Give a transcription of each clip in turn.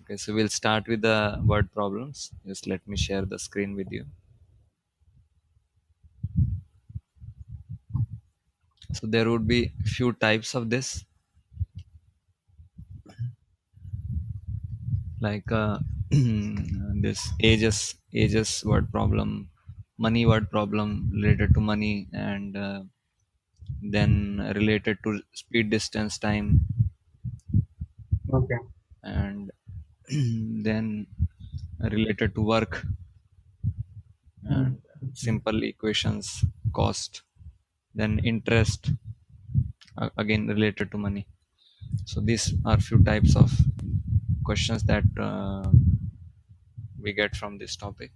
Okay, so we'll start with the word problems. Just let me share the screen with you. So there would be few types of this, like this ages word problem, money word problem related to money, and then related to speed, distance, time, Okay. and then related to work, Mm. and simple equations, cost, then interest, again related to money. So these are few types of questions that we get from this topic.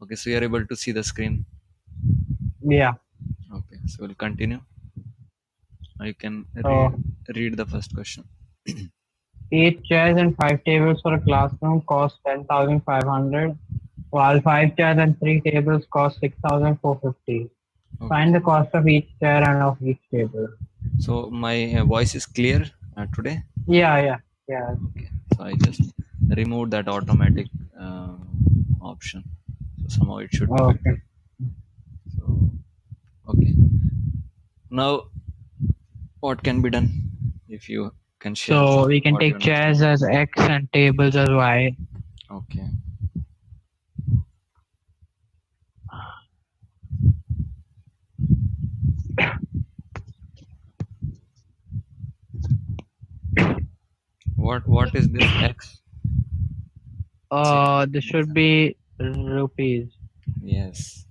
Okay, so you are able to see the screen. Yeah. Okay, so we'll continue. You can So read the first question. 8 chairs and 5 tables for a classroom cost 10,500, while 5 chairs and 3 tables cost 6,450. Find Okay, the cost of each chair and of each table. so my voice is clear today. Yeah, yeah, yeah. Okay, so I just removed that automatic option, so somehow it should be Okay. better. So okay, now what can be done? If you can share So we can what you take understand. chairs as X and tables as Y. Okay, what is this X? This should be rupees. Yes.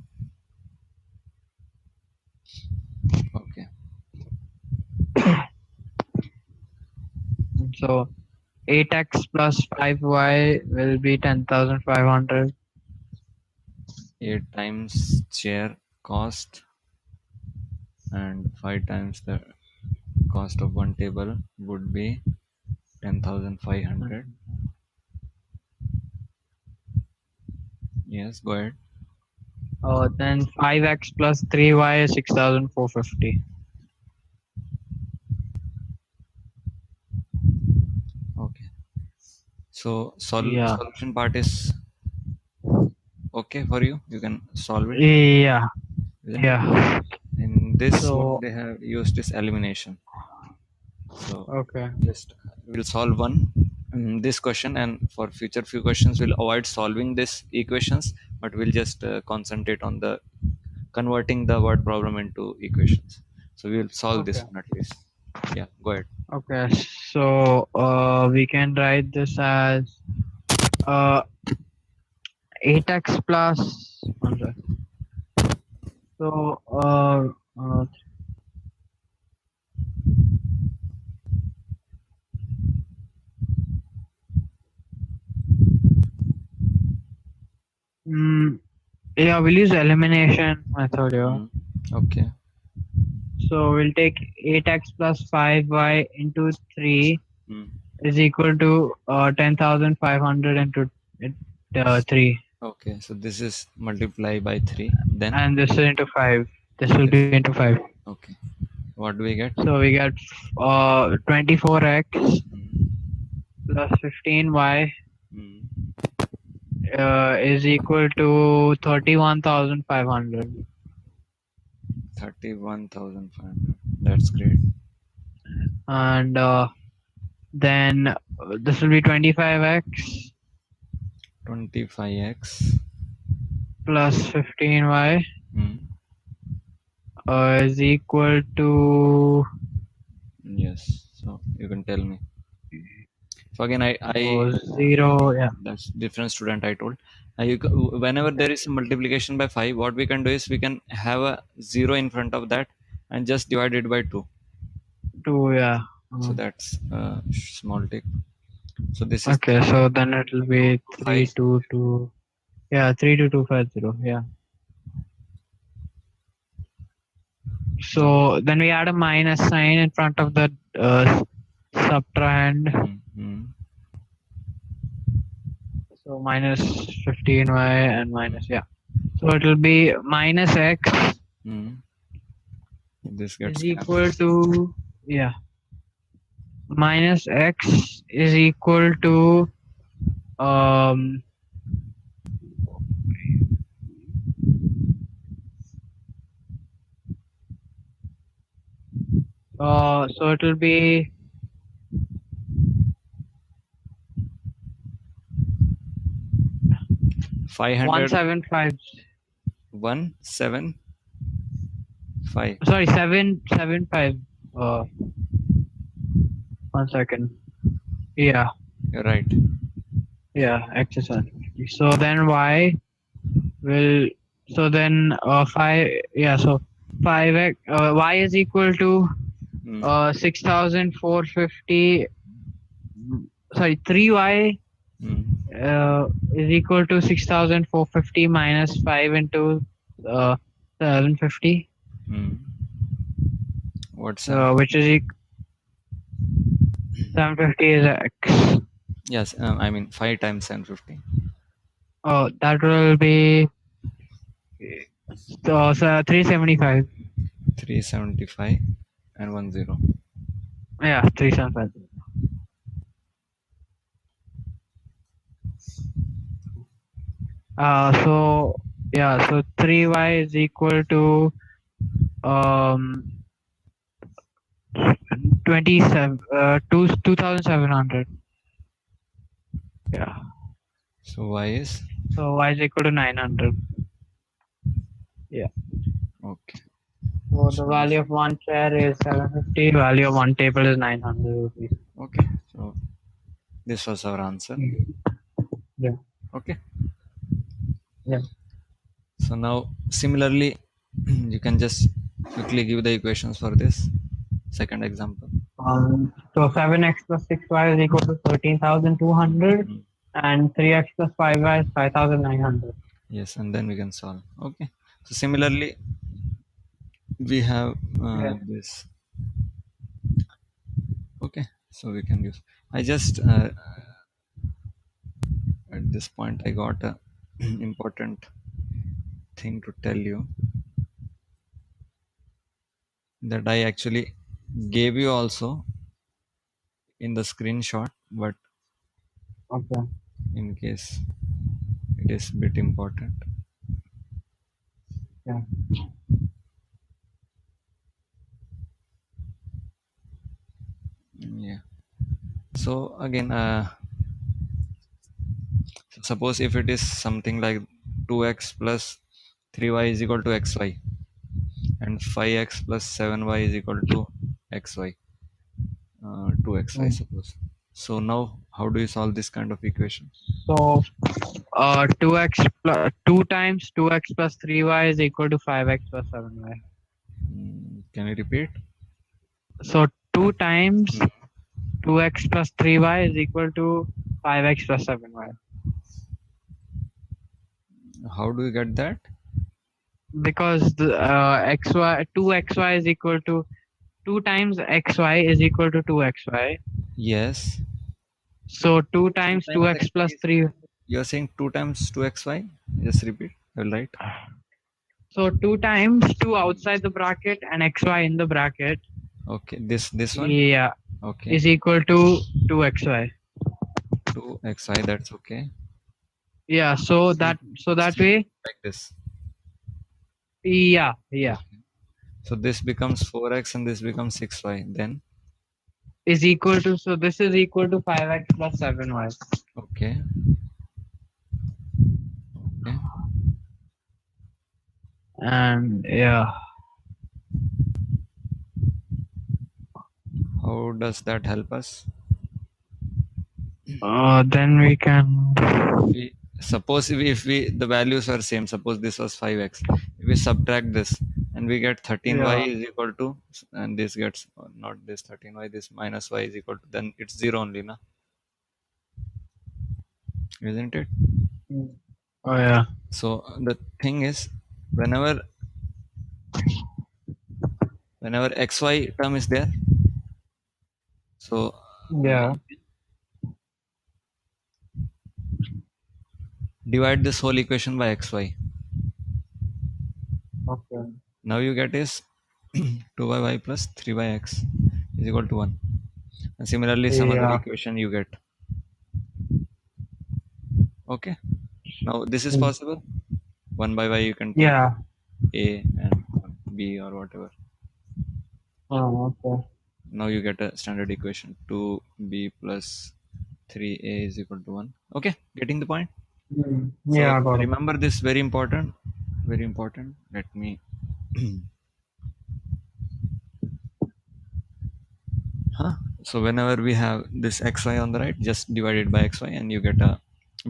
Okay. So 8x plus 5y will be 10,500. 8 times chair cost and 5 times the cost of one table would be 10,500. Yes, go ahead. Then 5x plus 3y is 6,450. Okay. So Yeah. solution part is okay for you. You can solve it. Yeah. Is it? Yeah. In this, what So, they have used is elimination. So okay. just we'll solve one this question, and for future few questions we'll avoid solving this equations, but we'll just concentrate on the converting the word problem into equations. So we'll solve Okay. this one at least. Yeah, go ahead. Okay. So, we can write this as uh 8x plus. one sec. So, mm, yeah, we'll use elimination method here. Mm, okay. So we'll take 8x plus 5y into 3 Mm, is equal to 10,500 into 3. okay. So this is multiply by 3. Then And this is into 5. This will this. be into 5. Okay. What do we get? So we get 24x Mm, plus 15y mm, is equal to 31,500. 31,500. That's great. And then this will be 25x 25x. plus 15y Mm, is equal to yes. So you can tell me. So again, I 0. Yeah. that's different student I told. Whenever there is a multiplication by 5, what we can do is we can have a 0 in front of that and just divide it by 2. 2. Yeah. So Uh, that's a small tick. So this is okay. So then it will be 5. 322. Yeah. 32250. Yeah. So So then we add a minus sign in front of the subtrahend. mm, So minus 15y and mm, minus. Yeah. So it will be minus x mm. This gets is cancelled. equal to, yeah, minus x is equal to Um. So it will be 500 175. 175. Sorry, 775. 1 second. Yeah, You're right. yeah, x is 150. So then y will, so then 5, yeah, so 5x, y is equal to Hmm. 6450, sorry, 3y Hmm. is equal to 6450 minus 5 into 750, Hmm. What's which is 750 is x. yes? I mean 5 times 750. Oh, that will be 375. 375 and 10. Yeah, 375. So yeah, so 3y is equal to um 27 2700. Yeah. So y is So y is equal to 900. Yeah. okay. So the value of one chair is 750. Value of one table is 900 rupees. Okay. So this was our answer. Yeah. Okay. Yeah. So now similarly, you can just quickly give the equations for this second example. So 7x plus 6y is equal to 13,200, Mm. and 3x plus 5y is 5,900. Yes, and then we can solve. Okay. So similarly, we have Yeah. this. Okay. So we can use. I just at this point I got a important thing to tell you that I actually gave you also in the screenshot, but Okay. in case it is bit important. Yeah. Yeah. So again, suppose if it is something like 2x plus 3y is equal to xy and 5x plus 7y is equal to xy, 2xy Mm. suppose. So now how do you solve this kind of equation? So 2x plus 2 times 2x plus 3y is equal to 5x plus 7y. Can you repeat? So 2 times Mm. 2x plus 3y is equal to 5x plus 7y. How do you get that? Because the xy 2xy is equal to 2 times xy is equal to 2xy. Yes. So 2 2 times times 2x xy plus is 3. you're saying 2 times 2xy? Just repeat. You're right. So 2 times 2 outside the bracket and xy in the bracket, Okay. This one? yeah, Okay. is equal to 2xy. 2xy, that's okay. Yeah, so that Still way, like this. yeah, yeah, Okay. So this becomes 4x and this becomes 6y. Then is equal to, so this is equal to 5x plus 7y. okay. Okay. And yeah, How does that help us? then we can, We suppose if we the values are same. Suppose this was 5x. If we subtract this and we get 13y yeah, is equal to, and this gets not this 13y, this minus y is equal to, then it's 0 only, na? Isn't it? oh yeah, So the thing is, whenever whenever xy term is there, so yeah, divide this whole equation by xy. okay, Now you get is 2y plus 3x is equal to 1. And similarly, some other yeah, equation you get. Okay. Now this is Mm. possible. 1 by y you can take Yeah. a and b or whatever. Oh, okay. Now you get a standard equation 2b plus 3a is equal to 1. Okay, getting the point. Yeah, So I got it. remember this, very important, very important. Let me huh? So whenever we have this xy on the right, just divide it by xy and you get a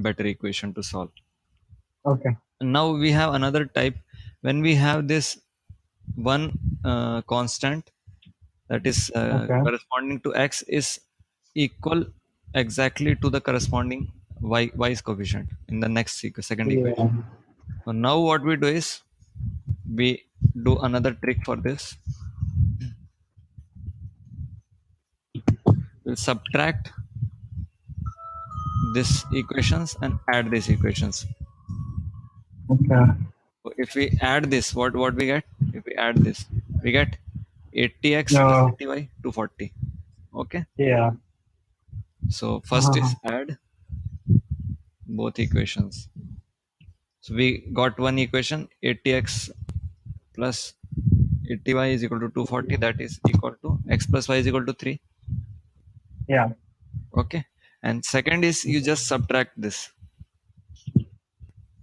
better equation to solve. Okay. Now we have another type. When we have this one constant that is Okay. corresponding to x is equal exactly to the corresponding y's coefficient in the next second Yeah. equation. So now what we do is we do another trick for this. We'll subtract this equations and add these equations. Okay. So if we add this, what we get? If we add this, we get 80x plus No. 80y 240. Okay. Yeah. So first Uh-huh. is add both equations. So we got one equation 80x plus 80y is equal to 240, that is equal to x plus y is equal to 3. Yeah. Okay. And second is you just subtract this.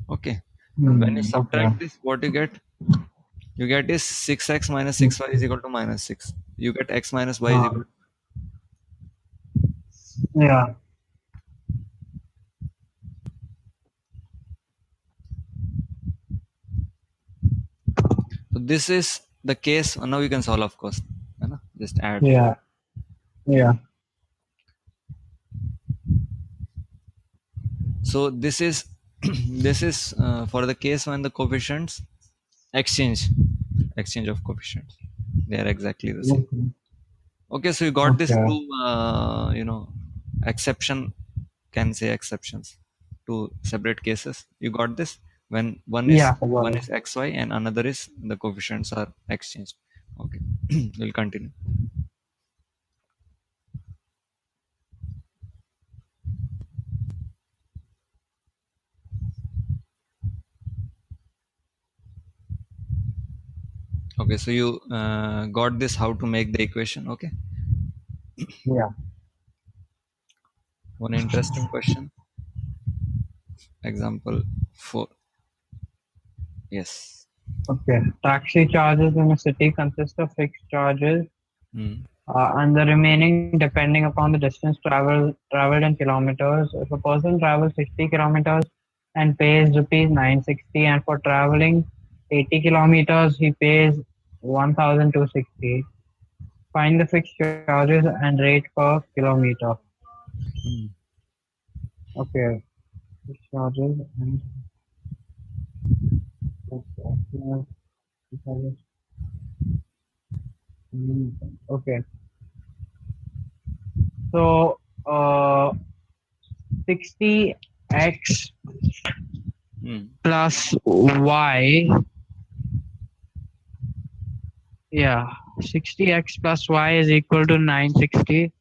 Okay. When you Okay. subtract this, what you get is 6x minus 6y is equal to minus 6. You get x minus y is Uh, equal to. yeah. So this is the case. Now you can solve, of course. है ना? Just add. Yeah. Yeah. So this is this is for the case when the coefficients exchange exchange of coefficients. They are exactly the same. Okay. Okay, so you got this Okay. two exception, can say exceptions, two separate cases. You got this when Yeah, I got one it. is xy and another is the coefficients are exchanged. Okay, we'll continue. Okay, so you got this how to make the equation. Okay, Yeah. one interesting question. Example 4. Yes. Okay. Taxi charges in a city consist of fixed charges, Hmm. and the remaining depending upon the distance traveled in kilometers. If a person travels 60 kilometers and pays rupees 960, and for traveling 80 kilometers he pays 1,260. Find the fixed charges and rate per kilometer. Hmm. Okay. Fixed charges and okay. Okay. So 60x Hmm. plus y, yeah, 60x plus y is equal to 960.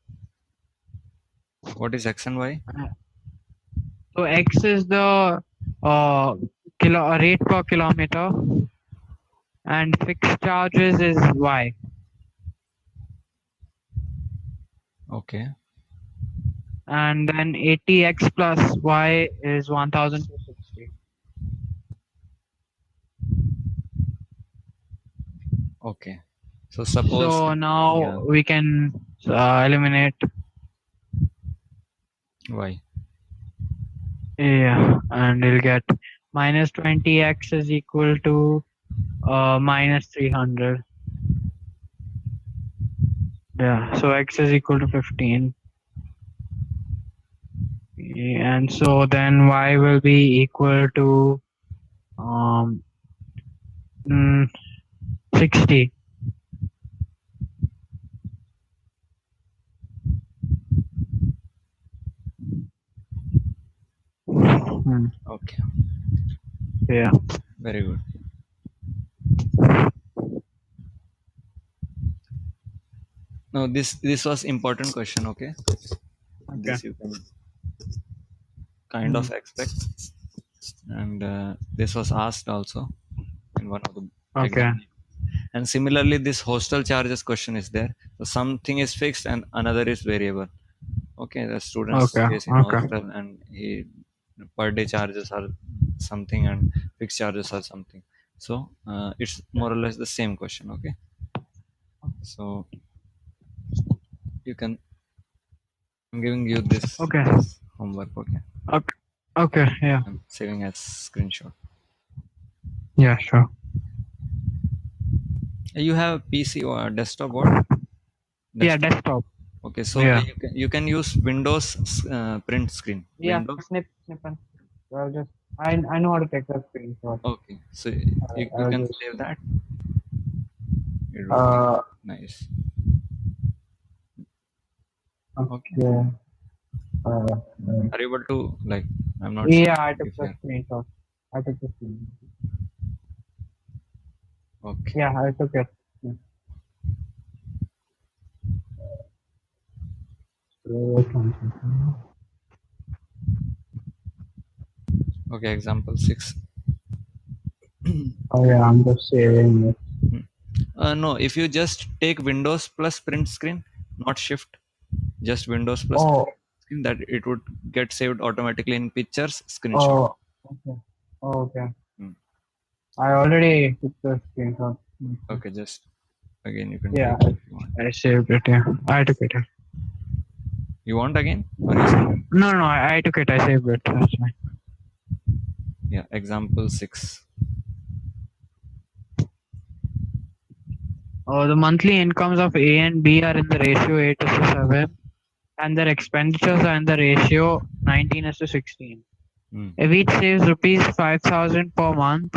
What is x and y? So x is the uh, rate per kilometer, and fixed charges is y. Okay. And then 80x plus y is 1,260. Okay. So suppose, So yeah, now we can eliminate. y. Yeah, and you'll get minus 20x is equal to minus 300. Yeah, so x is equal to 15. And so then y will be equal to um, mm, 60. Hmm, Okay. yeah. Very good. Now this was important question. Okay. Okay. This you can kind of expect. And this was asked also in one of the Okay. exams. And similarly, this hostel charges question is there. So something is fixed and another is variable. Okay, the student Okay. stays in Okay. hostel and he per day charges are something and fixed charges are something. So it's more or less the same question. Okay, so you can, I'm giving you this Okay. as homework. Okay, Okay. Okay. Yeah. I'm saving as screenshot. Yeah. Sure. You have PC or desktop? What? Yeah. Desktop. Desktop. Okay, so Yeah. you can use Windows print screen. Yeah. Windows. Snip and I'll just I know how to take that screenshot. Okay, so you I'll can just save that. It would be uh nice. Okay. okay. Uh, Are you able to, like? I'm not sure yeah, I took if the you're screenshot. I took the screenshot. okay. Yeah, I took it. Yeah. Okay, example 6. Oh yeah, I'm just saving it. No, if you just take Windows plus print screen, not Shift, just Windows plus Oh, print screen, that it would get saved automatically in pictures screenshot. oh, okay. Oh, okay. Hmm. I already took the screenshot. Okay, just again you can Yeah, take it if you want. I saved it. Yeah, I took it. You want again? Or you saved? No, I took it. I saved it. That's fine. Yeah, example 6. Oh, the monthly incomes of A and B are in the ratio 8:7, and their expenditures are in the ratio 19:16. Hmm. If each saves rupees 5,000 per month,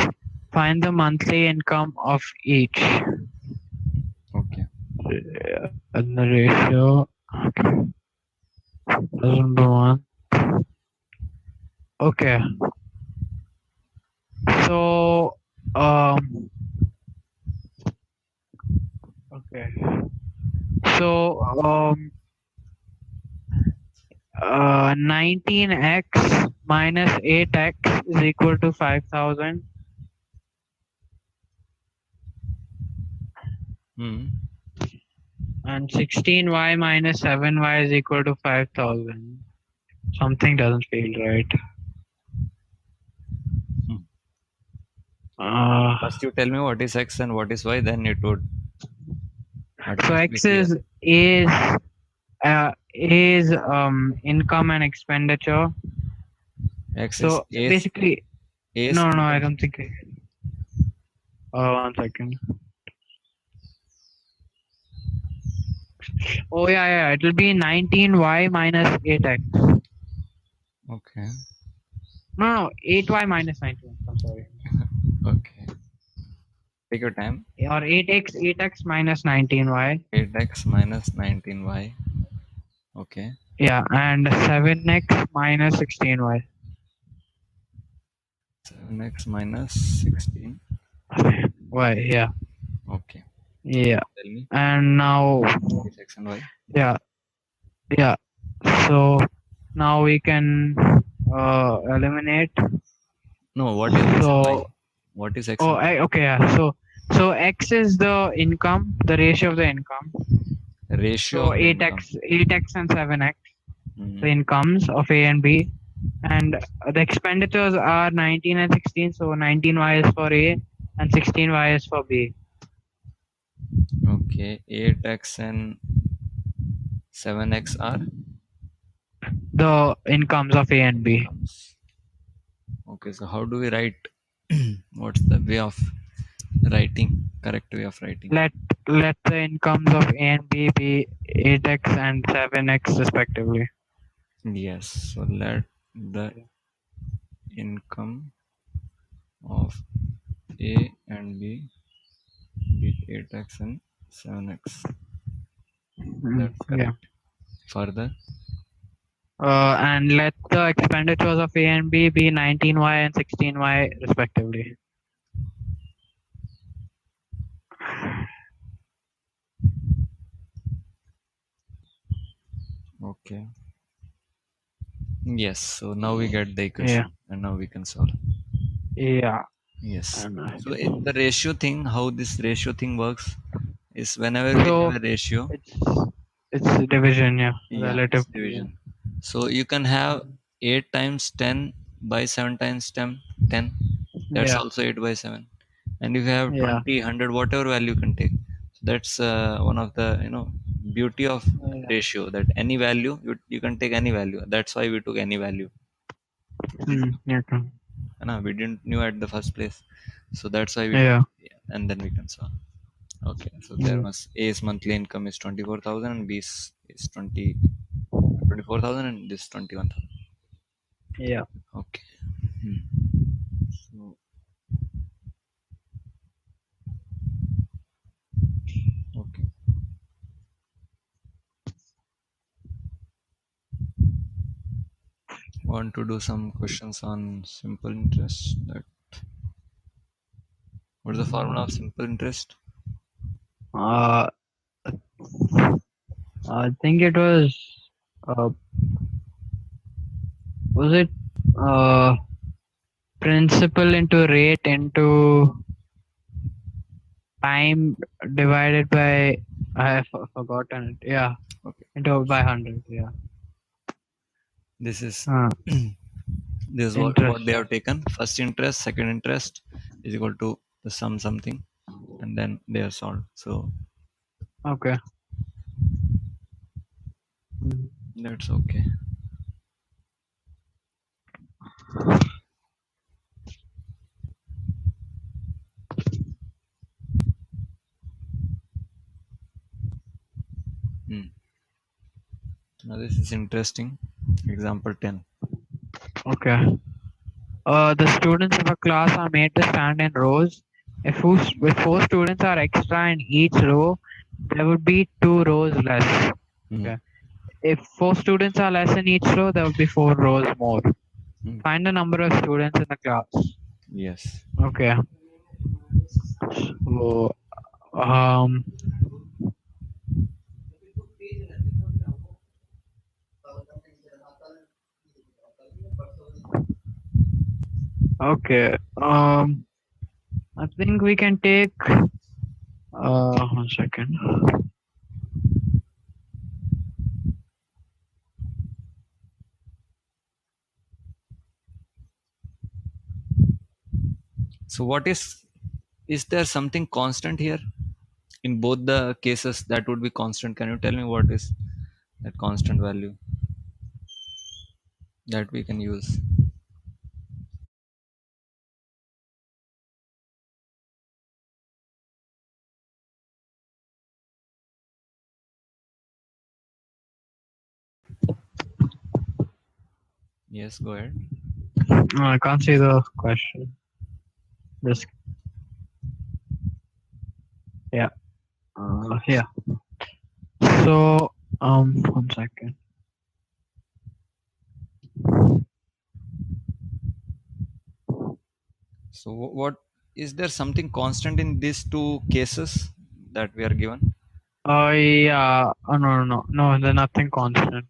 find the monthly income of each. Okay. And the ratio 1,000 per month. Okay. So, okay. So, 19x minus 8x is equal to 5,000. Hmm. And 16y minus 7y is equal to 5,000. Something doesn't feel right. First, you tell me what is X and what is Y, then it would So automatically X clear. is income and expenditure. X is So basically, A no, income. I don't think. One second. Oh yeah, it will be 19y minus 8x. Okay. No, 8y minus 19. I'm sorry. Okay. Take your time. Or 8x minus 19y. 8x minus 19y. Okay. Yeah, and 7x minus 16y. 7x minus 16. Y, yeah. Okay. Yeah. Tell me. And now, What is X and Y? yeah. So now we can eliminate. No, what is X and Y? So, What is X and Y? okay, yeah. So X is the income, the ratio of the income. Ratio So of the income. 8x and 7x, Mhm. the incomes of A and B. And the expenditures are 19 and 16. So 19y is for A and 16y is for B. Okay. 8x and 7x are The incomes of A and B. incomes. Okay. So how do we write? What's the way of writing? Correct way of writing. Let the incomes of A and B be 8x and 7x respectively. Yes. So let the income of A and B be 8x and 7x. That's Yeah. correct. Further. And let the expenditures of A and B be 19y and 16y respectively. Okay. Yes. So now we get the Yeah. equation, and now we can solve. Yeah. Yes. And So in the ratio thing, how this ratio thing works is whenever we so have a ratio, it's it's division, yeah, yeah, relative. it's division. So you can have 8 times 10 by 7 times 10, 10. That's Yeah. also 8 by 7. And if you have Yeah. 20, 100, whatever value you can take. So that's one of the, beauty of Yeah. ratio, that any value, you can take any value. That's why we took any value. Okay. We didn't knew at the first place. So that's why we took, Yeah. yeah, and then we can solve. Okay, so there Mm. was A's monthly income is 24,000 and B's is 24,000 and this 21,000. Yeah. Okay. Hmm. So, okay. Want to do some questions on simple interest? What's the formula of simple interest? Uh, I think it uh, was it uh principal into rate into time divided by I have forgotten it. Yeah, Okay. into by 100. Yeah. This is Uh, this is what interest. they have taken. First interest, second interest is equal to the sum something, and then they are solved. So Okay. Mm. that's okay. Hmm. Now this is interesting. Example 10. Okay. The students of a class are made to stand in rows. If four students are extra in each row, there would be two rows less. Hmm. Okay. If four students are less in each row, there would be four rows more. Hmm. Find the number of students in the class. Yes. Okay. So, um, okay. I think we can take, 1 second. So what is there something constant here? In both the cases that would be constant. Can you tell me what is that constant value that we can use? Yes, go ahead. I can't see the question. Just, yeah. Yeah. So, 1 second. So what is there something constant in these two cases that we are given? Yeah. Oh, no, there's nothing constant.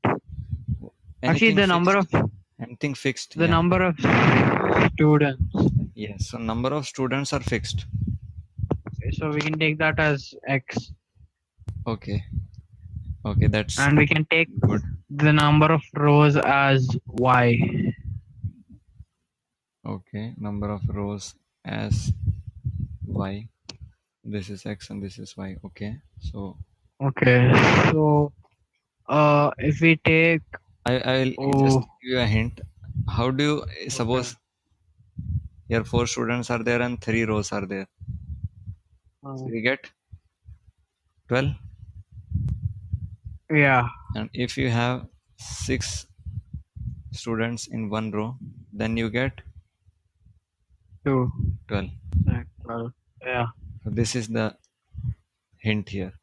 Actually, Anything fixed? Anything fixed? the Yeah. number of students. Yes. So number of students are fixed. So we can take that as X, Okay. Okay, that's and we can take good. the number of rows as Y. Okay, number of rows as y. This is x and this is y. Okay. So Okay. So, if we take, I will just oh, give you a hint. How do you okay. suppose here four students are there and three rows are there? So Uh, you get 12. yeah, And if you have six students in one row, then you get 2. 12. Like, well, yeah. So this is the hint here.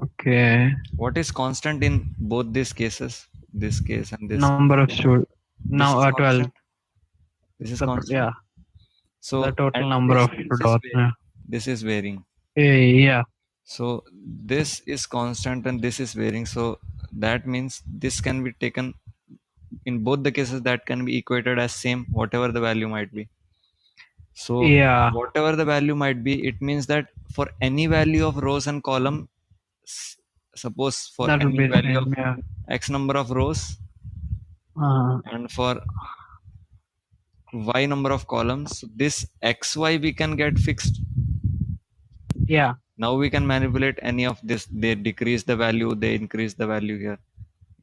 Okay. What is constant in both these cases? This case and this. Number of students. This Now, is 12. constant. This is constant. Yeah, the So total and number this of this is dots. Yeah. varying. This is varying. Yeah. So this is constant and this is varying. So that means this can be taken in both the cases, that can be equated as same whatever the value might be. So Yeah, whatever the value might be, it means that for any value of rows and column, s- suppose for that would any be the value of same. Yeah. x number of rows and for y number of columns, this xy we can get fixed. Yeah. Now we can manipulate any of this. They decrease the value, they increase the value here.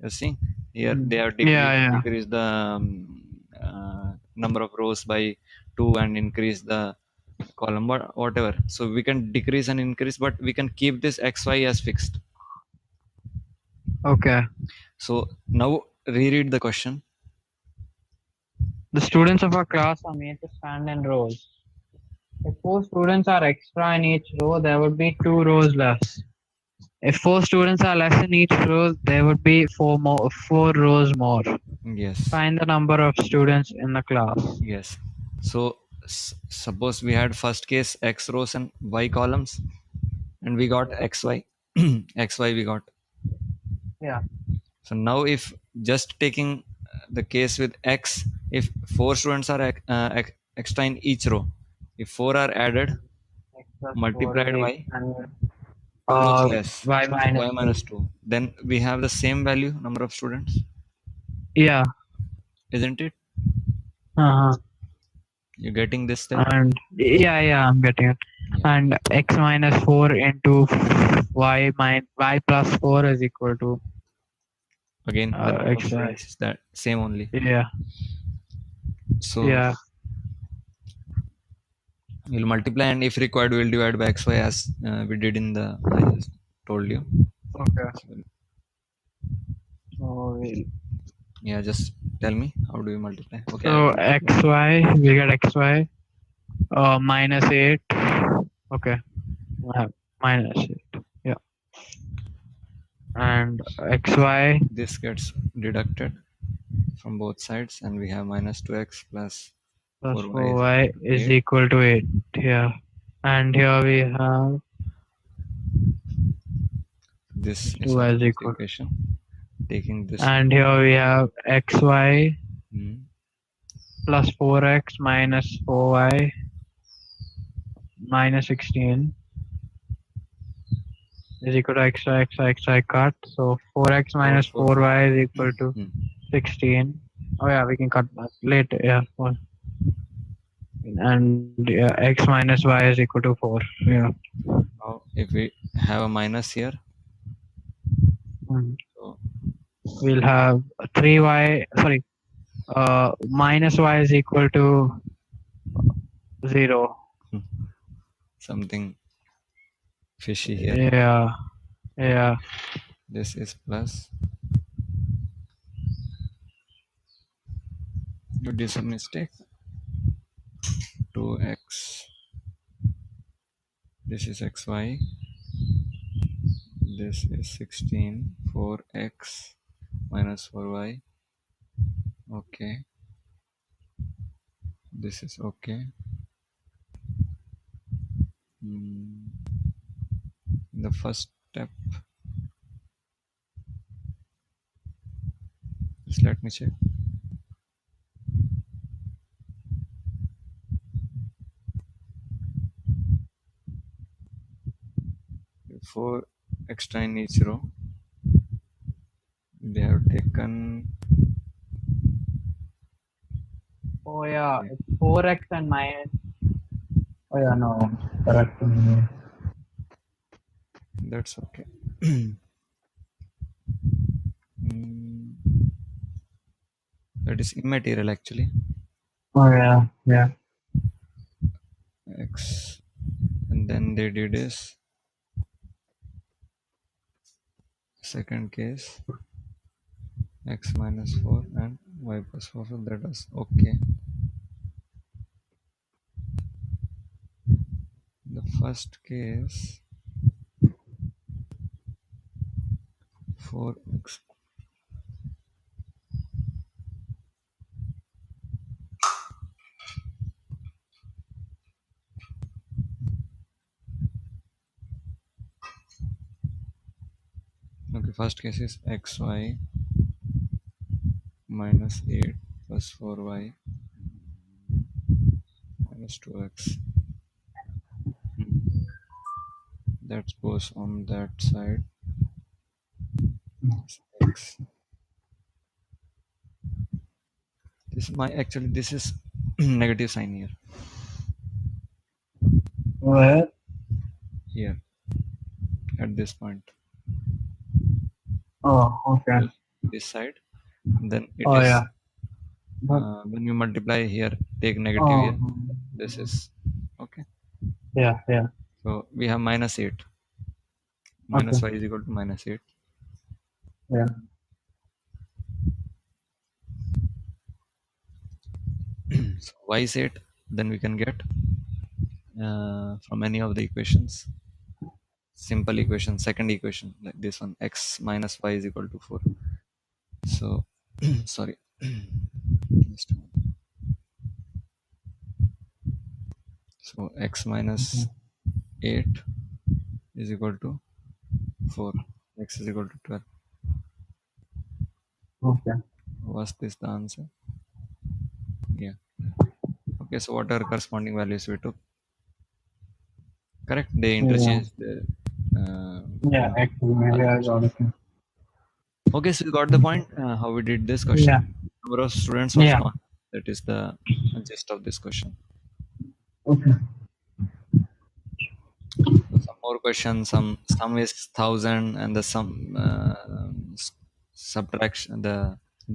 You see, here they have Yeah. Yeah. decreased the number of rows by 2 and increase the column, whatever. So we can decrease and increase, but we can keep this xy as fixed. Okay. So now reread the question. The students of a class are made to stand in rows. If 4 students are extra in each row, there would be 2 rows less. If 4 students are less in each row, there would be 4 rows more. Yes, Find the number of students in the class. yes. So suppose we had first case x rows and y columns, and we got xy. Xy we got. Yeah. So now if just taking the case with x, if 4 students are extra in each row, if 4 are added, X plus 4 multiplied is by and 2 rows less, y minus y 2. minus 2, then we have the same value number of students, Yeah. isn't it? Uh-huh. You getting this step? And yeah, I'm getting it. Yeah. And x minus 4 into y plus 4 is equal to Again, the number of x. students is that same only. Yeah. So Yeah. we'll multiply, and if required, we'll divide by xy as we did in the I just told you. Okay. So, So, yeah, just tell me how do we multiply? Okay, so xy, we get xy minus 8. Okay. Minus 8. Yeah. And xy this gets deducted from both sides, and we have minus 2x plus plus 4y 4y is 8. equal to 8. Yeah. And here we have This is 2y our is equal. equation. Taking this And here we have xy plus 4x minus 4y minus 16 is equal to xy cut. So 4x minus 4y is equal to 16. Oh yeah, we can cut that later. Yeah. And yeah, x minus y is equal to 4. Yeah. Now, if we have a minus here, Mm. so We'll have 3y, sorry, minus y is equal to 0. something fishy here. Yeah. Yeah. This is plus. You did some mistake. 2x. This is xy. This is 16. 4x minus 4y. Okay. This is okay. The first step, just let me check. 4 extra in each row. They have taken. Oh yeah, it's 4x and minus. Oh yeah, no, correct. That's okay. That is immaterial actually. Oh yeah, yeah. X, and then they did is second case x minus 4 and y plus 4, so that is okay. The first case 4x okay the first case is xy minus 8 plus 4y minus 2x. That goes on that side. X. This is my actually this is negative sign here. Where? Here at this point. Oh, okay. This side. Then it Oh, is yeah. But, when you multiply here, take negative oh, here. This is okay. yeah, yeah. So we have minus 8. Minus Okay. y is equal to minus 8. Yeah. So y is 8. Then we can get from any of the equations. Simple equation, second equation, like this one, x minus y is equal to 4. So, sorry. Just- So x minus 8 is equal to 4. X is equal to 12. Okay. Was this the answer? Yeah. Okay, so what are corresponding values we took? Correct. They Yeah. interchanged the Yeah, actually, maybe I got it. okay, so you got the point how we did this question. Yeah. Number of students was Yeah. gone. That is the gist of this question. Okay. So some more questions. Some is 1,000 and the sum subtraction, the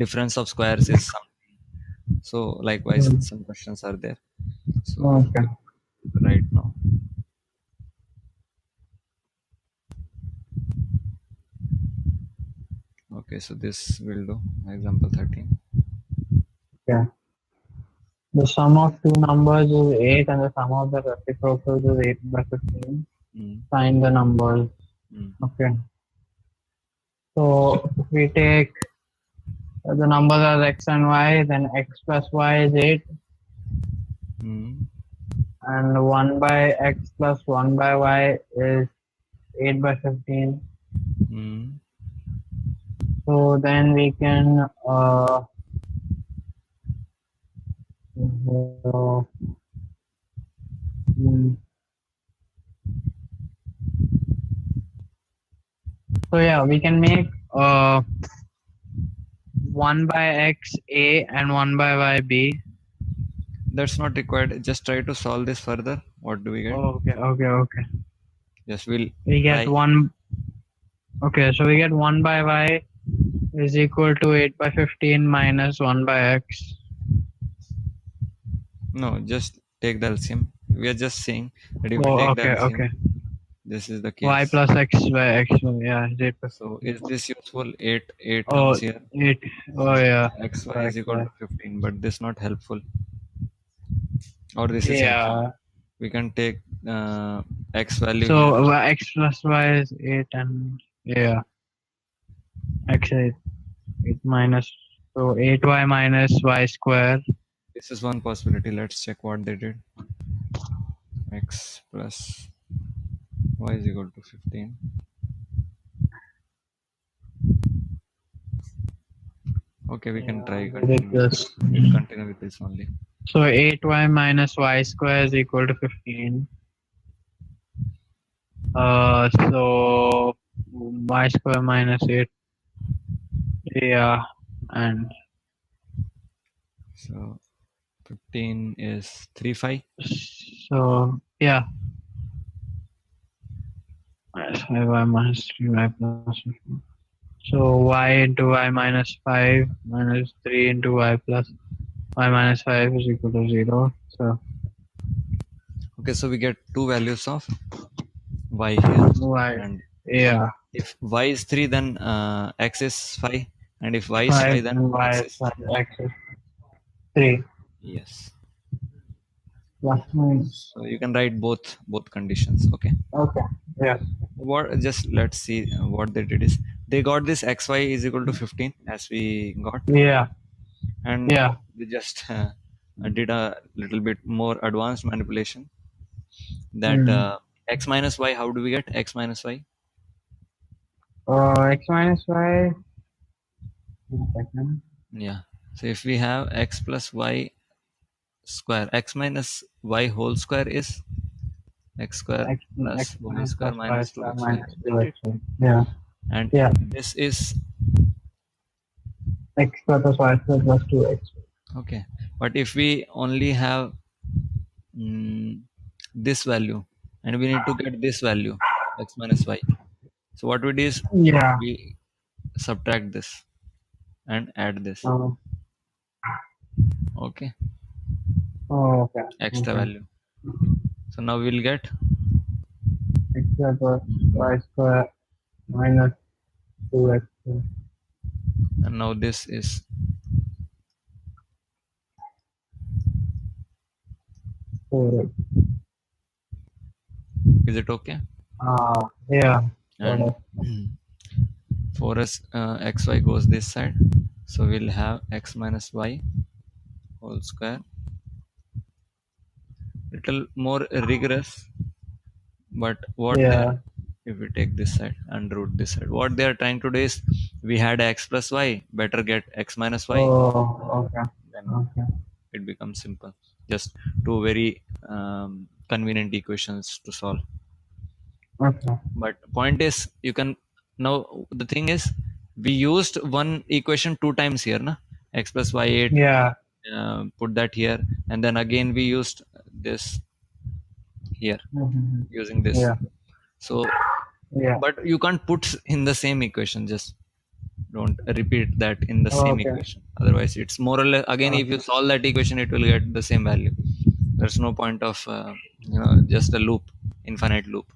difference of squares is something. So likewise some questions are there. So Okay. right now. Okay, so this will do example 13. Yeah. The sum of two numbers is 8 and the sum of the reciprocals is 8 by 15. Mm, Find the numbers. mm, Okay. So if we take the numbers as x and y, then x plus y is 8 mm, and 1 by x plus 1 by y is 8 by 15. mm. So then we can so, mm, so yeah, we can make 1 by x a and 1 by y b. That's not required. Just try to solve this further. What do we get? Okay, okay, okay. Just we'll We get try. 1. Okay, so we get 1 by y is equal to 8 by 15 minus 1 by x. No, just take the LCM. We are just saying that if we Oh, take the okay, LCM, okay. this is the Y case. plus x by x. Yeah, is 8 by So 15. is this useful? 8 Oh, comes here. 8. Oh, yeah. Xy is Correct. equal to 15, but this not helpful. Or this is helpful. Yeah. We can take x value here. So x plus y is 8 and yeah, x is 8 minus. So 8y minus y square. This is one possibility. Let's check what they did. X plus y is equal to 15. Okay, we can try Ridiculous. we'll continue with this only. So 8y minus y square is equal to 15. So y square minus 8. Yeah, and So 15 is 3 5. so yeah. Minus 5y minus 3y plus 15. So y into y minus 5 minus 3 into y plus y minus 5 is equal to 0. So Okay, so we get two values of y here. y, And yeah, if y is 3, then x is 5. And if y is 5 5, then and y x is is 5, x is 3 yes. plus minus. So you can write both conditions. Okay. Okay, yeah, What just let's see what they did is they got this xy is equal to 15 as we got, yeah, and yeah. they just did a little bit more advanced manipulation that Mm. x minus y. How do we get x minus y? X minus y. One second. Yeah. So if we have x plus y square, x minus y whole square is x square X plus y minus square plus y minus square 2xy, minus isn't it? 2x. Yeah. And Yeah. this is X square plus y square plus 2x. okay. But if we only have this value and we need to get this value x minus y, so what we do is Yeah. we subtract this and add this, Uh, okay, oh, okay. extra Okay. value. So now we'll get X square plus mm, y square minus 2x. and now this is 4x. is it okay? Yeah. Got And it. for us xy goes this side, so we'll have x minus y whole square, little more rigorous, but what they are, Yeah. if we take this side and root this side, what they are trying to do is we had x plus y, better get x minus y, Oh, okay. then Okay. it becomes simple. Just two very convenient equations to solve. Okay. But point is, you can now, the thing is, we used one equation two times here, na? X plus y 8, Yeah. put that here, and then again we used this here Mhm. using this. Yeah. So Yeah. but you can't put in the same equation, just don't repeat that in the same Okay. equation, otherwise it's more or less again, if you Okay. solve that equation it will get the same value. There's no point of just a loop, infinite loop.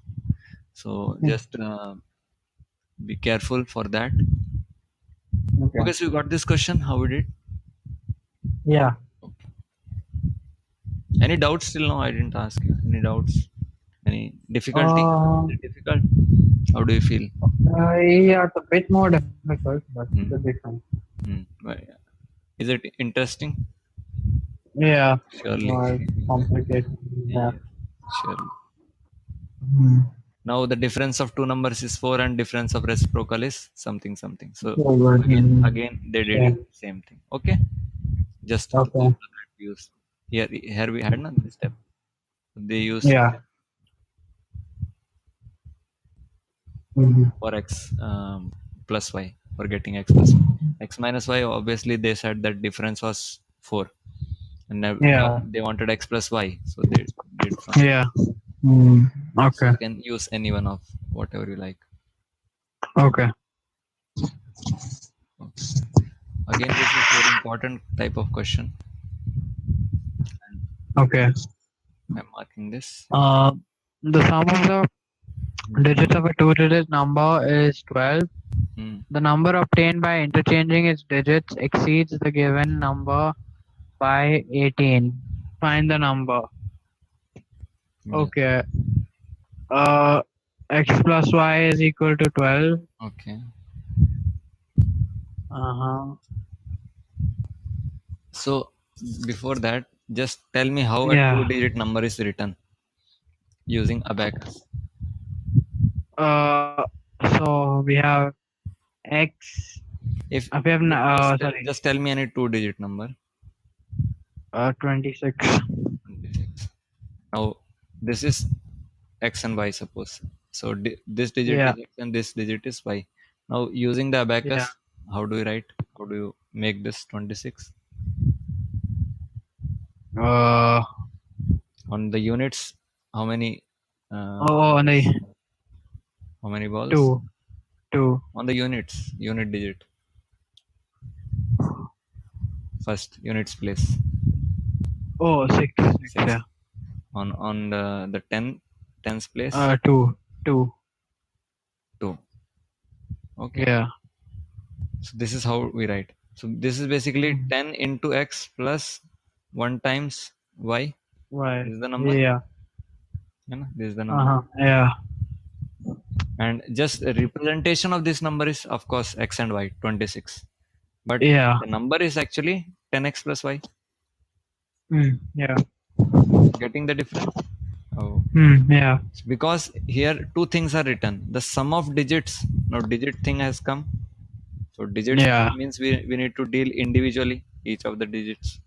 So Hmm. just be careful for that. Okay. Okay, so you got this question, how we did. Yeah. Any doubts till now? I didn't ask you any doubts, any difficulty. Is Um. it difficult? How do you feel? Yeah. It's a bit more difficult, but it Hmm. should be fine. Yeah. Is it interesting? Yeah. Surely. More complicated. Yeah. Yeah, surely. Hmm. Now the difference of two numbers is 4 and difference of reciprocal is something something. So So good. Mhm. again they did Yeah. same thing. Okay. Just to go Okay. through that use. Here we had not this step. They use Yeah. Mhm. for x plus y, for getting x plus y. X minus y, obviously they said that difference was 4. And now Yeah. they wanted x plus y. So they did from here. Yeah. Mm. So Okay. you can use any one of whatever you like. Okay. Okay. Again, this is very important type of question. Okay. I'm marking this. The sum of the digits of a two-digit number is 12. Hmm. The number obtained by interchanging its digits exceeds the given number by 18. Find the number. Yeah. Okay. X plus y is equal to 12. Okay. Uh-huh. So before that, just tell me how a Yeah. two-digit number is written using abacus. Uh, so we have X. If We have, sorry, just tell me any two-digit number. 26. 26. Now this is x and y, suppose. So this digit Yeah. is x and this digit is y. Now using the abacus, Yeah. how do you write? How do you make this 26? Uh, On the units, how many? on the How many balls? 2. 2. On the units, unit digit. First units place. Oh, 6. 6, 6. yeah. On the tens place, 2. 2. 2. Okay. Yeah. So this is how we write. So this is basically 10 into x plus 1 times y. Right. This is the number. Yeah. This is the number. Yeah. And just a representation of this number is, of course, x and y, 26. But Yeah. the number is actually 10x plus y. Yeah. Getting the difference? Oh. Yeah. Because here two things are written. The sum of digits, now digit thing has come. So digits Yeah. means we need to deal individually each of the digits.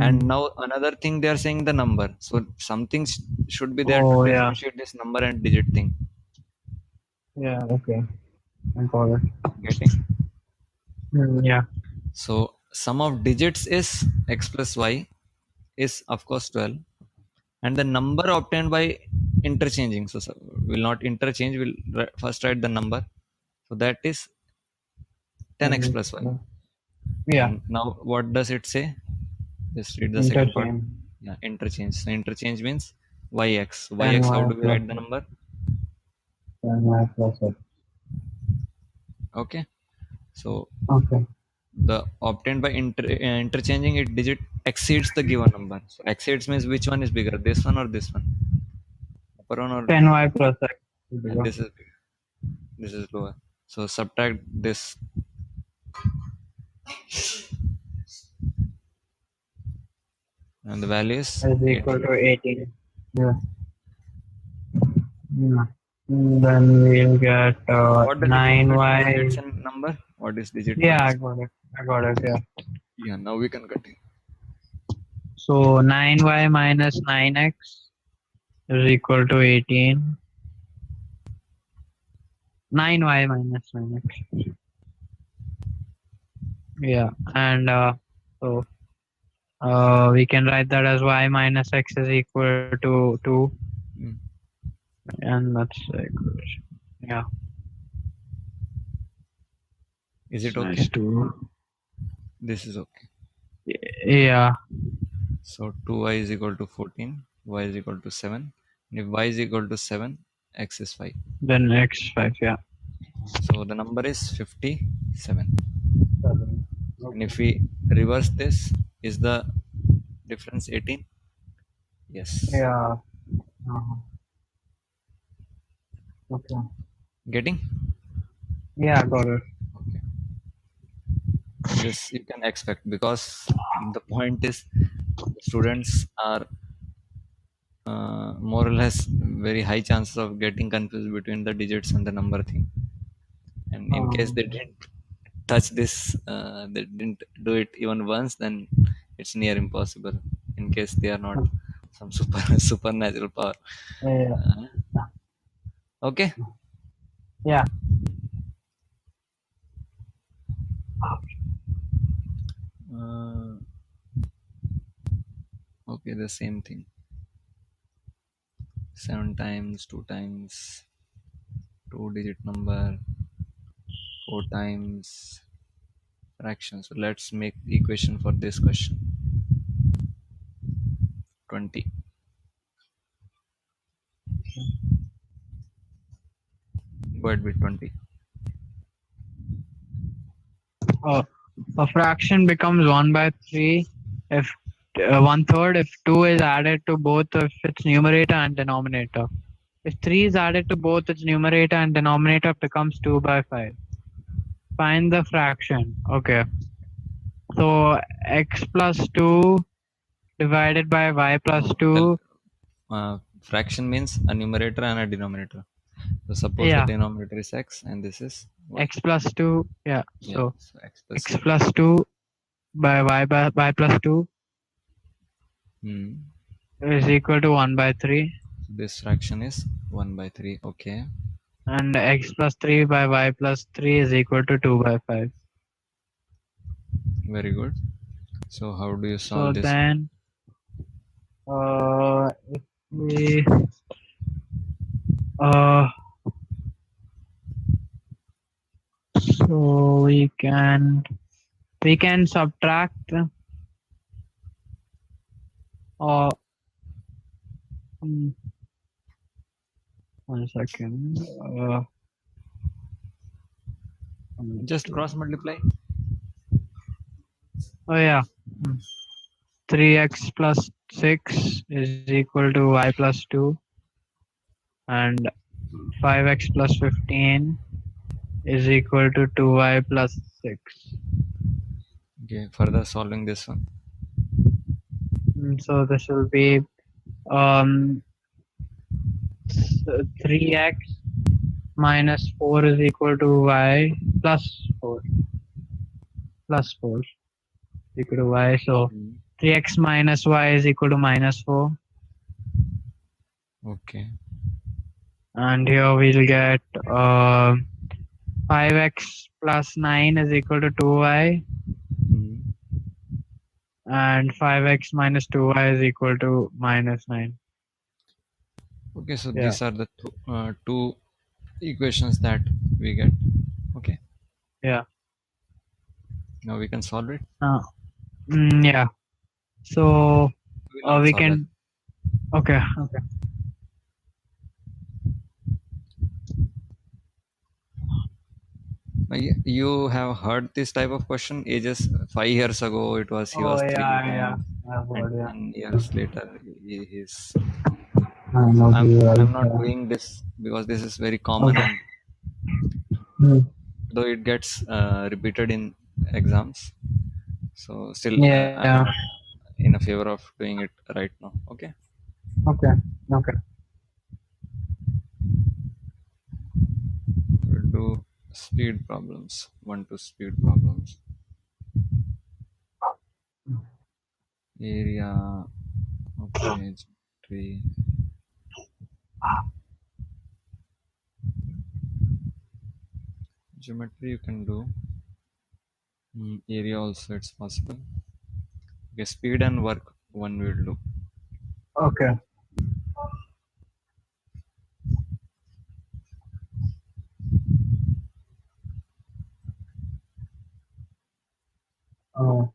And Hmm. now another thing they are saying the number. So something should be there to Oh, yeah. differentiate this number and digit thing. Yeah. Okay. I got it. Getting? Yeah. So sum of digits is x plus y is of course 12, and the number obtained by interchanging. So we'll not interchange. We'll first write the number. So that is 10x plus y. Yeah. And now what does it say? Just read the second part. Interchange. Yeah, interchange. So interchange means yx. Then Yx, how y do we plus write the number? then y plus x. Okay. So Okay. the obtained by interchanging it digit exceeds the given number. So exceeds means which one is bigger, this one or this one? Upper one or 10y plus x. and this is bigger. This is lower. So subtract this, and the value is Is equal 18. to 18. Yeah. Yeah. Then we'll get What the difference between 9y. digits and number? What is digit? What Yeah, I is got it. I got it. Yeah. yeah? Now we can continue. So 9y minus 9x is equal to 18. 9y minus 9x. Yeah. And so we can write that as y minus x is equal to 2. Mm. And that's the equation. Yeah. Is it Nice okay? too. This is okay. Yeah. So 2y is equal to 14, y is equal to 7. And if y is equal to 7, x is 5. Then x 5. Yeah. So the number is 57. 7. And if we reverse this, is the difference 18? Yes. Yeah. Uh-huh. Okay. Getting? Yeah, got it. Okay. This you can expect, because the point is the students are more or less very high chances of getting confused between the digits and the number thing. And in case they didn't touch this, they didn't do it even once, then it's near impossible. In case they are not some supernatural power. Yeah. Okay. Yeah. Uh, okay, the same thing. 7 times, 2 times, 2-digit number, 4 times fraction. So let's make the equation for this question. 20. Go ahead with 20. A fraction becomes 1 by 3 if 1/3 if 2 is added to both of its numerator and denominator. If 3 is added to both its numerator and denominator, it becomes 2 by 5. Find the fraction. Okay. So x plus 2 divided by y plus No, 2. fraction means a numerator and a denominator. So suppose the Yeah. denominator is x and this is y. X plus 2. Yeah. Yeah. So So x plus x plus 2 by y plus 2 is equal to 1 by 3. So this fraction is 1 by 3. Okay. And x plus 3 by y plus 3 is equal to 2 by 5. Very good. So how do you So solve this? then if we so we can subtract uh, 1 second. Just cross multiply. Oh yeah. 3x plus 6 is equal to y plus 2, and 5x plus 15 is equal to 2y plus 6. Okay. Further solving this one. So this will be 3x minus 4 is equal to y plus 4 plus 4 equal to y. So 3x minus y is equal to minus 4. Okay. And here we'll get 5x plus 9 is equal to 2y. Mhm. And 5x minus 2y is equal to minus 9. Okay, so Yeah. these are the two equations that we get. Okay, Yeah. now we can solve it. Yeah. So We will not we solve that. can. Okay. Okay. You have heard this type of question ages 5 years ago. It was he Oh was three, yeah, yeah. and I've and heard, yeah. 10 years later he's. I So know I'm you I'm right. not doing this because this is very common, Okay. and Hmm. though it gets repeated in exams, so still Yeah. I'm not in a favor of doing it right now. Okay. Okay. Okay. We'll do speed problems. One to speed problems. Area. Okay. Geometry. Geometry you can do. Area also it's possible. Okay. Speed and work. One will do. Okay. Oh.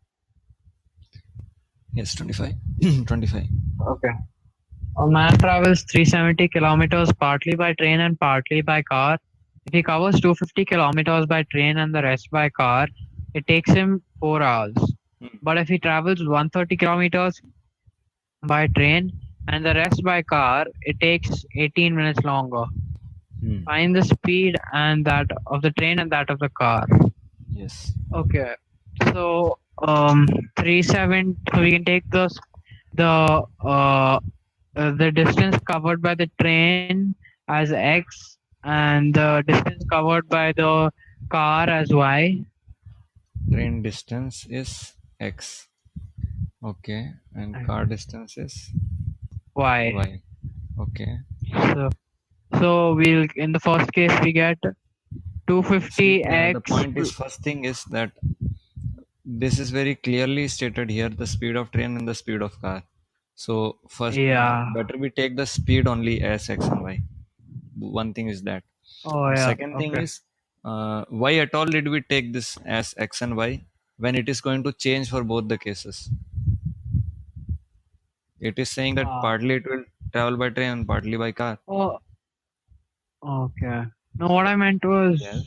Yes. 25. 25. Okay. A man travels 370 kilometers partly by train and partly by car. If he covers 250 kilometers by train and the rest by car, it takes him 4 hours. Hmm. But if he travels 130 kilometers by train and the rest by car, it takes 18 minutes longer. Hmm. Find the speed and that of the train and that of the car. Yes. Okay. So 37. So we can take the distance covered by the train as x and the distance covered by the car as y. Train distance is x. Okay. And car distance is Y. y. Okay. So we'll in the first case we get See, 250x. the point is first thing is that this is very clearly stated here, the speed of train and the speed of car. So first, Yeah. better we take the speed only as x and y. One thing is that. Oh The yeah. second thing Okay. is, why at all did we take this as x and y when it is going to change for both the cases? It is saying that Ah. partly it will travel by train and partly by car. Oh. Okay. No, what I meant was Yes.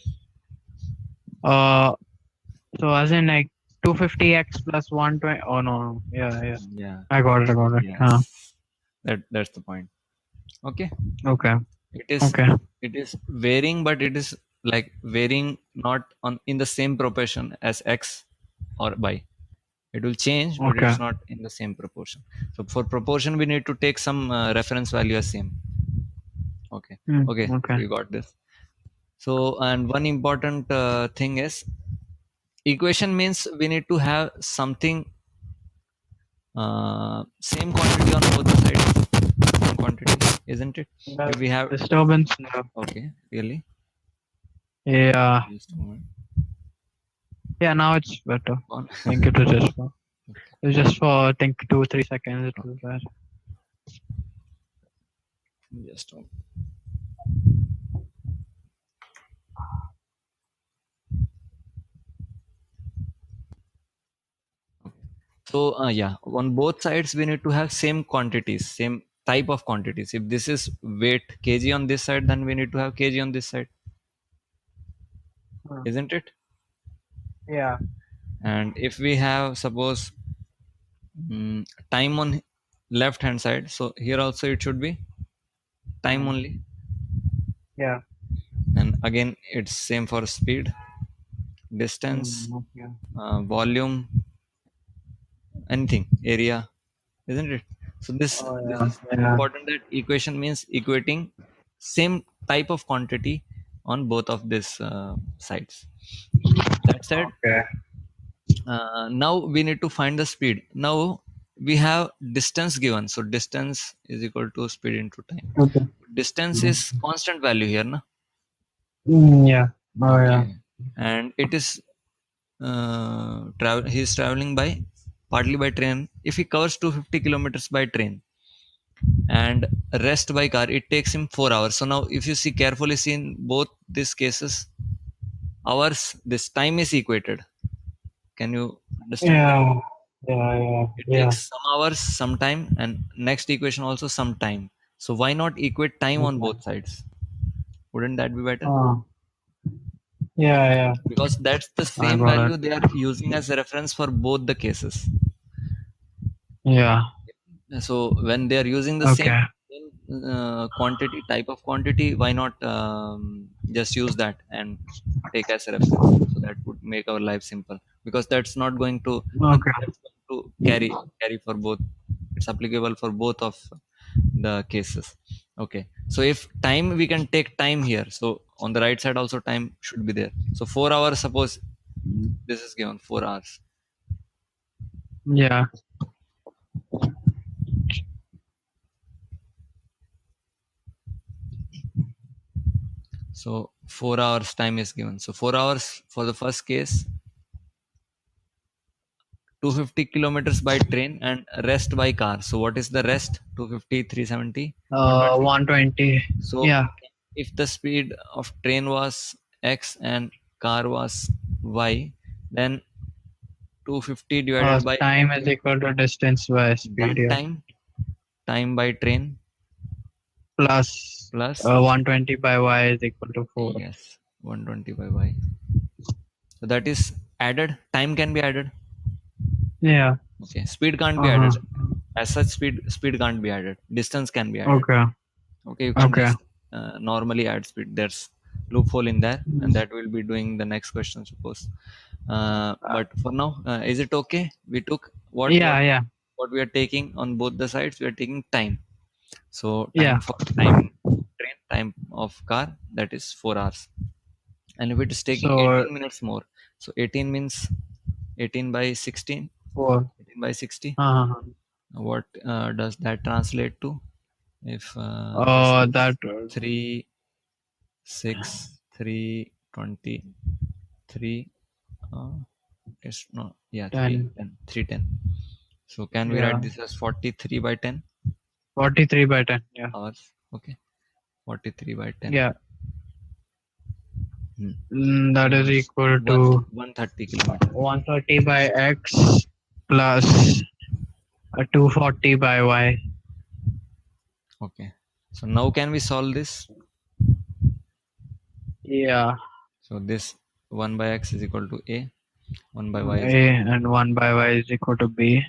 uh. So as in like 250x plus 120. Oh no. Yeah. Yeah. Yeah. I got it. I got it. Yes. That's the point. Okay. Okay. It is Okay. varying, but it is like varying not on in the same proportion as x or y. It will change, but Okay. it's not in the same proportion. So for proportion, we need to take some reference value as same. Okay. Okay. Okay. We got this. So and one important thing is equation means we need to have something same quantity on both the sides. Same quantity, isn't it? If we have Disturbance. No. okay, really. Yeah. Just a moment. Yeah. Now it's better. On. I think it was just for. It was just for I think 2 3 seconds. It was bad. Just a moment. So yeah, on both sides we need to have same quantities, same type of quantities. If this is weight kg on this side, then we need to have kg on this side, isn't it? Yeah. And if we have suppose time on left hand side, so here also it should be time only. Yeah. And again, it's same for speed, distance, Okay. volume, anything, area, isn't it? So this Oh, this yeah. is Yeah. important, that equation means equating same type of quantity on both of these sides. That said, Okay. now we need to find the speed. Now we have distance given, so distance is equal to speed into time. Okay. Distance Mm. is constant value here, na? Yeah. Oh, yeah. Okay, and it is travel. He is traveling by partly by train. If he covers 250 kilometers by train and rest by car, it takes him 4 hours. So now, if you see carefully, see in both these cases, hours, this time is equated. Can you understand that? Yeah. Yeah. Yeah. It Yeah. takes some hours, some time, and next equation also some time. So why not equate time on Okay. both sides? Wouldn't that be better? Uh, yeah. Yeah. Because that's the I same got it. value they are using as a reference for both the cases. Yeah. So when they are using the Okay. same quantity, type of quantity, why not just use that and take as a reference? So that would make our life simple, because that's not going to, Okay. that's going to carry for both. It's applicable for both of the cases. Okay. So if time, we can take time here. So on the right side also time should be there. So 4 hours. Suppose this is given 4 hours. Yeah. So 4 hours time is given. So 4 hours for the first case, 250 kilometers by train and rest by car. So what is the rest? 250, 370, 120. 120. So Yeah. if the speed of train was x and car was y, then 250 divided by Time is equal to distance by speed. that Yeah. time by train Plus plus 120 by y is equal to 4. yes 120 by y. So that is added. Time can be added. Yeah. Okay, speed can't be Uh-huh. added. As such, speed can't be added. Distance can be added. Okay. Okay, you can Okay. just normally add speed. There's loophole in there, and that we'll be doing the next question, suppose. But for now, is it okay? We took Yeah. Yeah. what we are taking on both the sides. We are taking time. So Yeah. time train, time of car, that is 4 hours. And if it is taking So 18 minutes more, so 18 means 18 by 16, 4. 18 by 60. Uh-huh. What does that translate to? If this is That 3, 6, 3, 20, 3, it's no, yeah, 3, 10. 10, 3, 10. So can we write Yeah. this as 43 by 10 43 by 10. Yeah. hours? Okay, 43 by 10. Yeah. Hmm. That is Means equal 1, to 130 kilometers. 130 by x plus 240 by y. Okay. So now can we solve this? Yeah. So this 1 by x is equal to a, 1 by y is A equal and 1 by y is equal to b.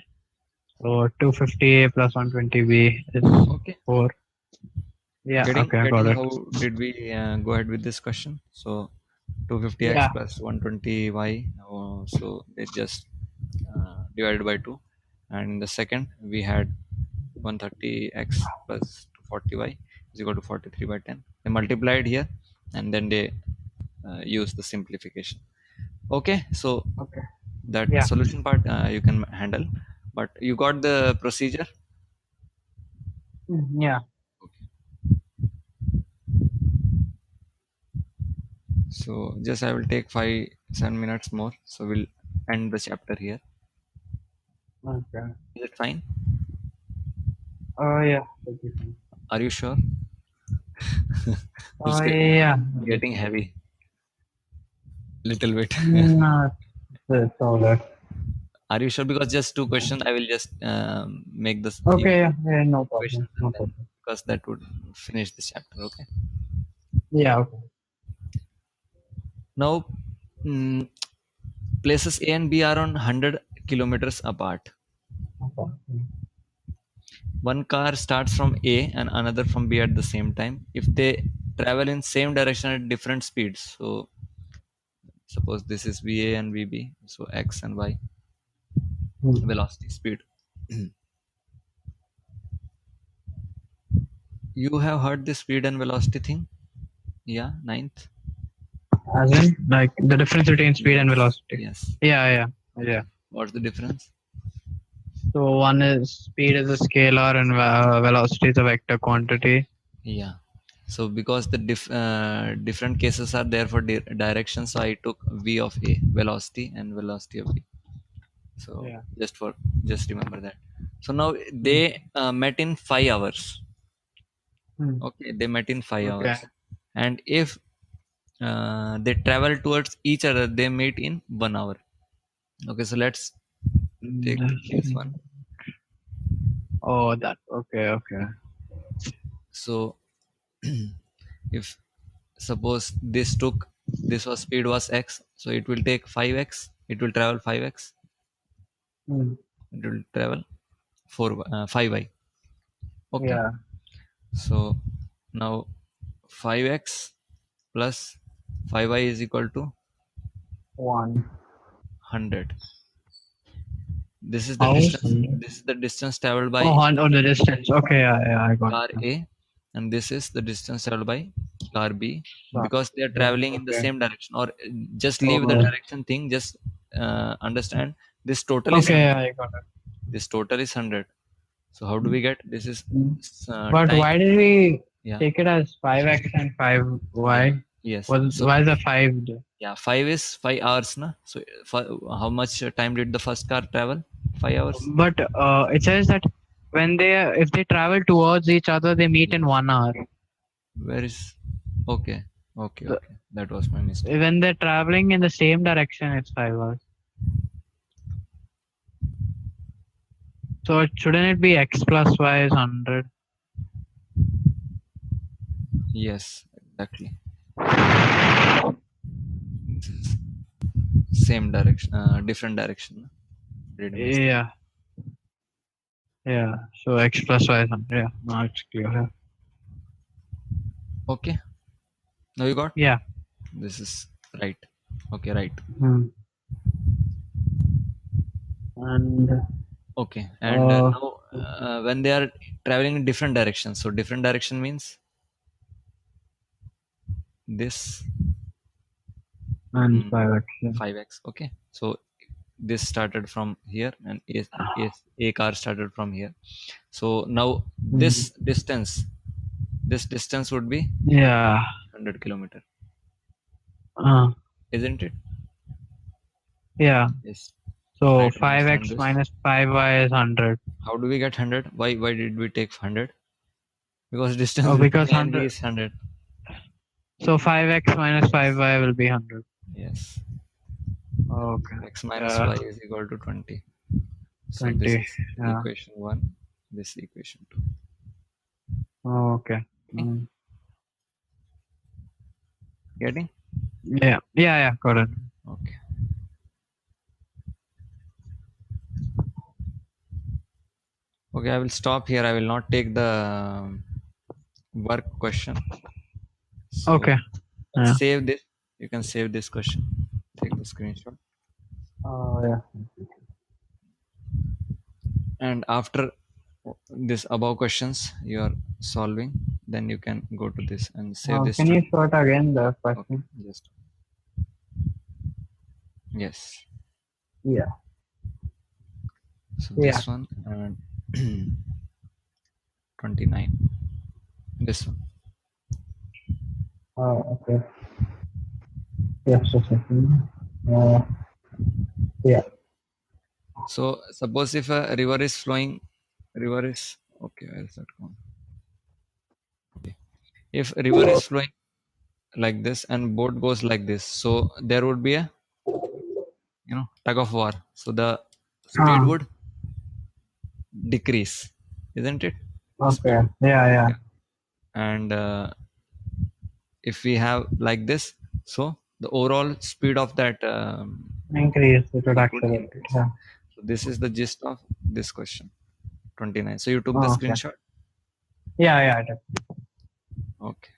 So 250a plus 120b is to, okay. 4. Yeah. Okay. I got Getting it. how did we go ahead with this question? So 250x Yeah. plus 120y. So it just divided by 2. And in the second, we had 130x plus 240y is equal to 43 by 10. They multiplied here, and then they use the simplification. Okay, so Okay. that Yeah. solution part you can handle, but you got the procedure. Yeah. So just I will take 5-7 minutes more. So we'll end the chapter here. Okay. Is it fine? Oh yeah. Okay, fine. Are you sure? It's Oh yeah. getting heavy. Little bit. No, it's all right. Are you sure? Because just two questions, I will just make this Okay. Yeah. Yeah. No problem. equations, No and then problem. because that would finish this chapter. Okay. Yeah. Okay. Now, mm, places A and B are on 100 kilometers apart. Okay. One car starts from A and another from B at the same time. If they travel in same direction at different speeds, so suppose this is VA and VB, so X and Y, Hmm. velocity, speed. You have heard the speed and velocity thing? Yeah, ninth. As in, like the difference between speed and Yes. velocity. Yes. Yeah. Okay. What's the difference? So one is speed is a scalar and velocity is a vector quantity. Yeah. So because the different cases are there for direction, so I took v of a, velocity, and velocity of b. So Yeah. just remember that. So now they met in 5 hours. Hmm. Okay, they met in 5 hours, Okay. and if they travel towards each other, they meet in 1 hour. Okay, so let's take this one. Oh, that. Okay. So if suppose this was speed was x, so it will take 5x, it will travel 5x, Hmm. it will travel 5y. Okay, Yeah. so now 5x plus 5y is equal to 1. 100. This is the How? distance, this is the distance traveled by Oh, the distance. Okay, yeah, I got car it. A, and this is the distance traveled by car B, Sorry. because they are Yeah, traveling in the okay. same direction. Or just leave the Oh, direction thing, just understand this total is okay, 100. yeah, I got it. This total is 100. So how do we get this is But time? why did we Yeah, take it as 5x and 5y? yeah, yes. So Why the 5? yeah, 5 is 5 hours, na? So how much time did the first car travel? 5 hours. But it says that if they travel towards each other, they meet in 1 hour. Where is? Okay, okay, The- okay. That was my mistake. When they're traveling in the same direction, it's 5 hours. So shouldn't it be x plus y is 100? Yes, exactly. This is same direction, different direction. Read a mistake. Yeah. Yeah. So x plus y is 100. Yeah. Now it's clear. Okay. Now you got? Yeah. This is right. Okay, right. Hmm. And Okay. And now when they are traveling in different directions, so different direction means this and 5x. Yeah. 5x. Okay. So this started from here, and a car started from here. So now this distance would be Yeah. 100 kilometer, Uh, isn't it? yeah. Yes. So Try to understand 5x this. minus 5y is 100. How do we get 100? Why did we take 100? Because distance Oh, between because A and B 100. is 100. So 5x minus 5y will be 100. Yes. Okay. X minus Yeah. y is equal to 20. So this 20. is Yeah. equation 1. This equation 2. Okay. Getting? Yeah. Got it. Okay. Okay, I will stop here. I will not take the work question. So Okay. Yeah. save this. You can save this question. Take the screenshot. Oh, yeah. And after this above questions you are solving, then you can go to this and save this Can to. you show it again, the Okay, question? just yes. Yeah. So Yeah. this one and 29. This one. Oh, okay. Just a second. Yeah. So suppose if a river is flowing, river is okay. Where is that gone? Okay. If a river is flowing like this and boat goes like this, so there would be a tug of war. So the speed would decrease, isn't it? Okay. Speed. Yeah. Yeah. And if we have like this, so the overall speed of that Increase. It would would accelerate. increase. Yeah. So this is the gist of this question. 29. So you took the Oh, okay. screenshot? Yeah. I did. Okay.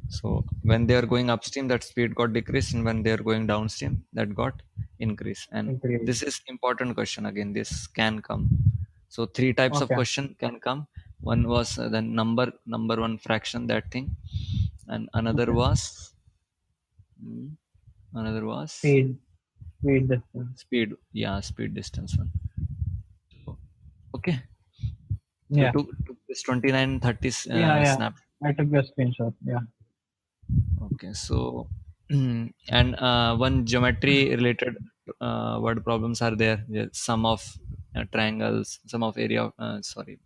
So when they are going upstream, that speed got decreased, and when they are going downstream, that got increased. And Increase. this is important question again. This can come. So three types of Okay. question can come. One was the number one fraction, that thing, and Okay. hmm, another was Speed. Speed distance. speed. Yeah, speed distance one. So, okay. So you Yeah. took this 29 30 Yeah. Yeah. snap. I took the screenshot. Yeah. Okay, so and one geometry related word problems are there. Yeah, sum of triangles, sum of area. Sorry,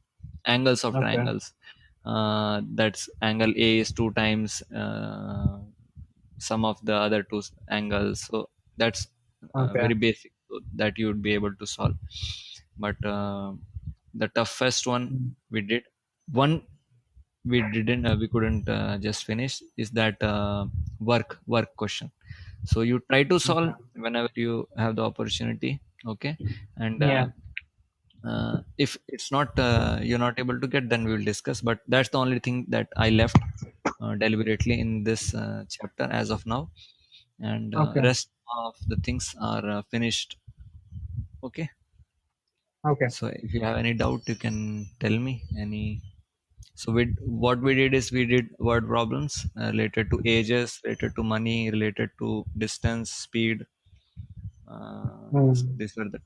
angles of Okay. triangles. That's angle A is two times sum of the other two angles. So that's Okay. very basic, so that you would be able to solve. But the toughest one Mm. we did, one we couldn't just finish, is that work question. So you try to solve Okay. whenever you have the opportunity. Okay, and Yeah. if it's not you're not able to get, then we will discuss, but that's the only thing that I left deliberately in this chapter as of now, and Okay. rest of the things are finished. Okay, Okay. so if you have any doubt, you can tell me any. So what we did is we did word problems related to ages, related to money, related to distance, speed. So Mm. these were the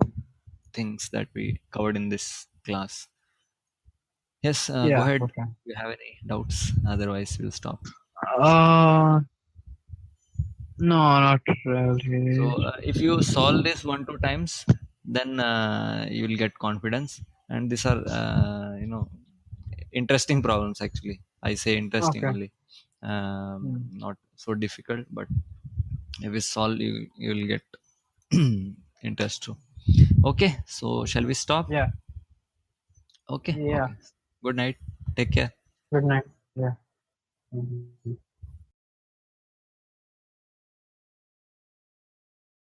things that we covered in this class. Yes, go Yeah. ahead. Okay. If you have any doubts, otherwise we'll stop. Uh, no, not So really. if you solve this one two times, then you will get confidence. And these are interesting problems actually. I say interesting Okay. only, Mm. not so difficult. But if you solve, you will get interest too. Okay, so shall we stop? Yeah. Okay, Yeah. okay. Good night. Take care. Good night. Yeah. Mhm.